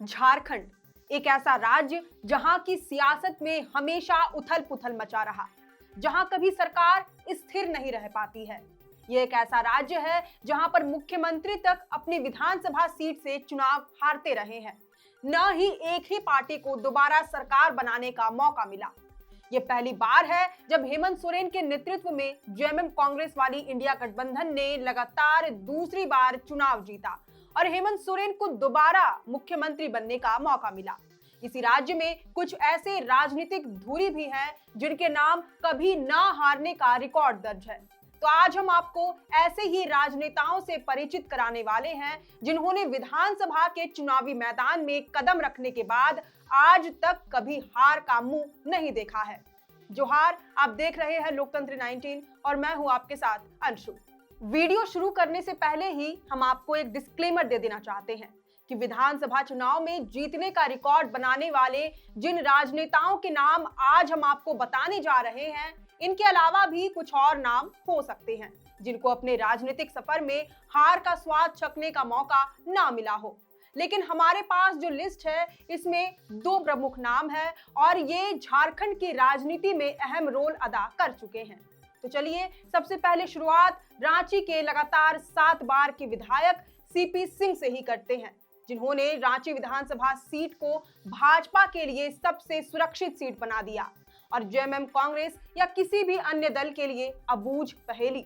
झारखंड एक ऐसा राज्य जहां की सियासत में हमेशा उथल पुथल मचा रहा, जहां कभी सरकार स्थिर नहीं रह पाती है। ये एक ऐसा राज्य है जहां पर मुख्यमंत्री तक अपनी विधानसभा सीट से चुनाव हारते रहे हैं। न ही एक ही पार्टी को दोबारा सरकार बनाने का मौका मिला। ये पहली बार है जब हेमंत सोरेन के नेतृत्व में जेएमएम कांग्रेस वाली इंडिया गठबंधन ने लगातार दूसरी बार चुनाव जीता और हेमंत सोरेन को दोबारा मुख्यमंत्री बनने का मौका मिला। इसी राज्य में कुछ ऐसे राजनीतिक धुरी भी हैं जिनके नाम कभी ना हारने का रिकॉर्ड दर्ज है। तो आज हम आपको ऐसे ही राजनेताओं से परिचित कराने वाले हैं जिन्होंने विधानसभा के चुनावी मैदान में कदम रखने के बाद आज तक कभी हार का मुंह नहीं देखा है। जोहार, आप देख रहे हैं लोकतंत्र 19 और मैं हूं आपके साथ अंशु। वीडियो शुरू करने से पहले ही हम आपको एक डिस्क्लेमर दे देना चाहते हैं कि विधानसभा चुनाव में जीतने का रिकॉर्ड बनाने वाले जिन राजनेताओं के नाम आज हम आपको बताने जा रहे हैं, इनके अलावा भी कुछ और नाम हो सकते हैं जिनको अपने राजनीतिक सफर में हार का स्वाद चखने का मौका ना मिला हो। लेकिन हमारे पास जो लिस्ट है इसमें दो प्रमुख नाम है और ये झारखंड की राजनीति में अहम रोल अदा कर चुके हैं। तो चलिए सबसे पहले शुरुआत रांची के लगातार 7 बार के विधायक सीपी सिंह से ही करते हैं, जिन्होंने रांची विधानसभा सीट को भाजपा के लिए सबसे सुरक्षित सीट बना दिया और जेएमएम कांग्रेस या किसी भी अन्य दल के लिए अबूझ पहेली।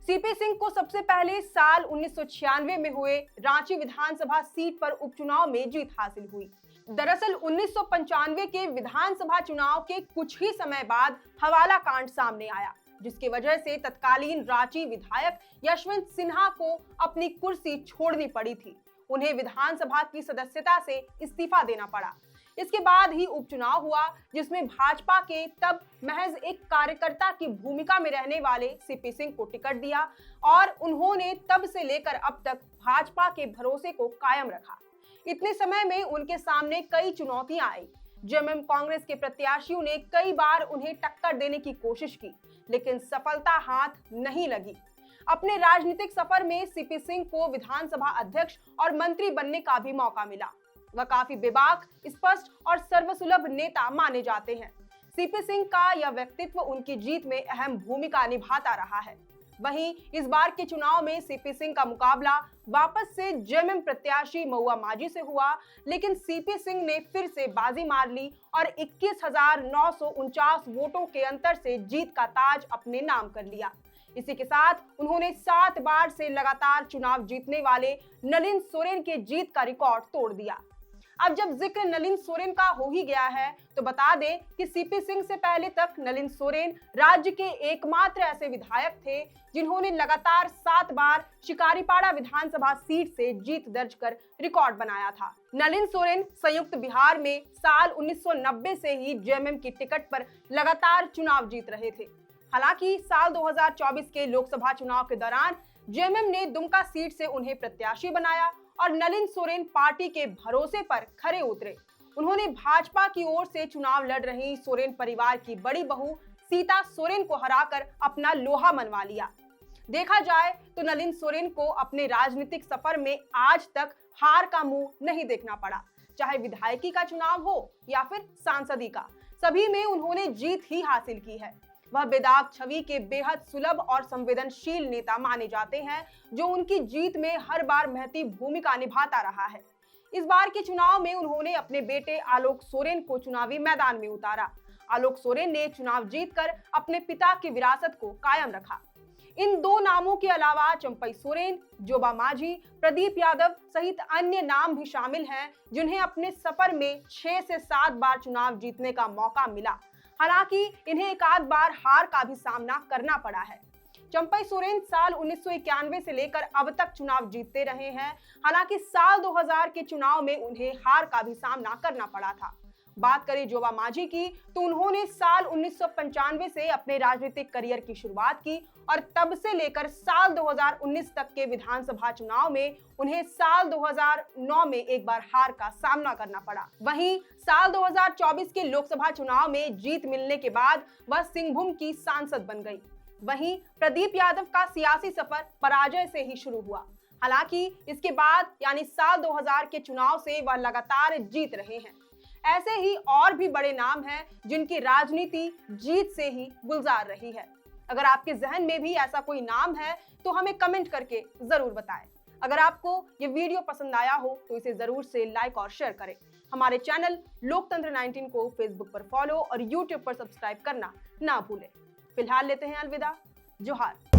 सीपी सिंह को सबसे पहले साल 1996 में हुए रांची विधानसभा सीट पर उपचुनाव में जीत हासिल हुई। दरअसल 1995 के विधानसभा चुनाव के कुछ ही समय बाद हवाला कांड सामने आया, जिसकी वजह से तत्कालीन रांची विधायक यशवंत सिन्हा को अपनी कुर्सी छोड़नी पड़ी थी। उन्हें विधानसभा की सदस्यता से इस्तीफा देना पड़ा। इसके बाद ही उपचुनाव हुआ, जिसमें भाजपा के तब महज एक कार्यकर्ता की भूमिका में रहने वाले सीपी सिंह को टिकट दिया और उन्होंने तब से लेकर अब तक भाजपा के भरोसे को कायम रखा। इतने समय में उनके सामने कई चुनौतियां आई। जेएमएम कांग्रेस के प्रत्याशियों ने कई बार उन्हें टक्कर देने की कोशिश की, लेकिन सफलता हाथ नहीं लगी। अपने राजनीतिक सफर में सीपी सिंह को विधानसभा अध्यक्ष और मंत्री बनने का भी मौका मिला। वह काफी बेबाक, स्पष्ट और सर्वसुलभ नेता माने जाते हैं। सीपी सिंह का यह व्यक्तित्व उनकी जीत में अहम भूमिका निभाता रहा है। वहीं इस बार के चुनाव में सीपी सिंह का मुकाबला वापस से जेएमएम प्रत्याशी महुआ माझी से हुआ, लेकिन सीपी सिंह ने फिर से बाजी मार ली और 21,949 वोटों के अंतर से जीत का ताज अपने नाम कर लिया। इसी के साथ उन्होंने 7 बार से लगातार चुनाव जीतने वाले नलिन सोरेन के जीत का रिकॉर्ड तोड़ दिया। अब जब जिक्र नलिन सोरेन का हो ही गया है तो बता दें कि सीपी सिंह से पहले तक नलिन सोरेन राज्य के एकमात्र ऐसे विधायक थे जिन्होंने लगातार 7 बार शिकारीपाड़ा विधानसभा सीट से जीत दर्ज कर रिकॉर्ड बनाया था। नलिन सोरेन संयुक्त बिहार में साल 1990 से ही जेएमएम की टिकट पर लगातार चुनाव जीत रहे थे। हालांकि साल 2024 के लोकसभा चुनाव के दौरान जेएमएम ने दुमका सीट से उन्हें प्रत्याशी बनाया और नलिन सोरेन पार्टी के भरोसे पर खरे उतरे। उन्होंने भाजपा की ओर से चुनाव लड़ रही सोरेन परिवार की बड़ी बहू सीता सोरेन को हराकर अपना लोहा मनवा लिया। देखा जाए तो नलिन सोरेन को अपने राजनीतिक सफर में आज तक हार का मुंह नहीं देखना पड़ा, चाहे विधायकी का चुनाव हो या फिर सांसदी का, सभी में उन्होंने जीत ही हासिल की है। वह बेदाग छवि के बेहद सुलभ और संवेदनशील नेता माने जाते हैं, जो उनकी जीत में हर बार महती भूमिका निभाता रहा है। इस बार के चुनाव में उन्होंने अपने बेटे आलोक सोरेन को चुनावी मैदान में उतारा। आलोक सोरेन ने चुनाव जीतकर अपने पिता की विरासत को कायम रखा। इन दो नामों के अलावा चंपई सोरेन, जोबा माझी, प्रदीप यादव सहित अन्य नाम भी शामिल हैं, जिन्हें अपने सफर में 6 से 7 बार चुनाव जीतने का मौका मिला। हालांकि इन्हें एक आध बार हार का भी सामना करना पड़ा है। चंपई सोरेन साल 1991 से लेकर अब तक चुनाव जीतते रहे हैं। हालांकि साल 2000 के चुनाव में उन्हें हार का भी सामना करना पड़ा था। बात करें जोबा माझी की तो उन्होंने साल 1995 से अपने राजनीतिक करियर की शुरुआत की और तब से लेकर साल 2019 तक के विधानसभा चुनाव में उन्हें साल 2009 में एक बार हार का सामना करना पड़ा। वहीं साल 2024 के लोकसभा चुनाव में जीत मिलने के बाद वह सिंहभूम की सांसद बन गई। वहीं प्रदीप यादव का सियासी सफर पराजय से ही शुरू हुआ। हालांकि इसके बाद यानी साल 2000 के चुनाव से वह लगातार जीत रहे हैं। ऐसे ही और भी बड़े नाम हैं जिनकी राजनीति जीत से ही गुलजार रही है। अगर आपके जहन में भी ऐसा कोई नाम है तो हमें कमेंट करके जरूर बताएं। अगर आपको ये वीडियो पसंद आया हो तो इसे जरूर से लाइक और शेयर करें। हमारे चैनल लोकतंत्र 19 को फेसबुक पर फॉलो और यूट्यूब पर सब्सक्राइब करना ना भूलें। फिलहाल लेते हैं अलविदा। जोहार।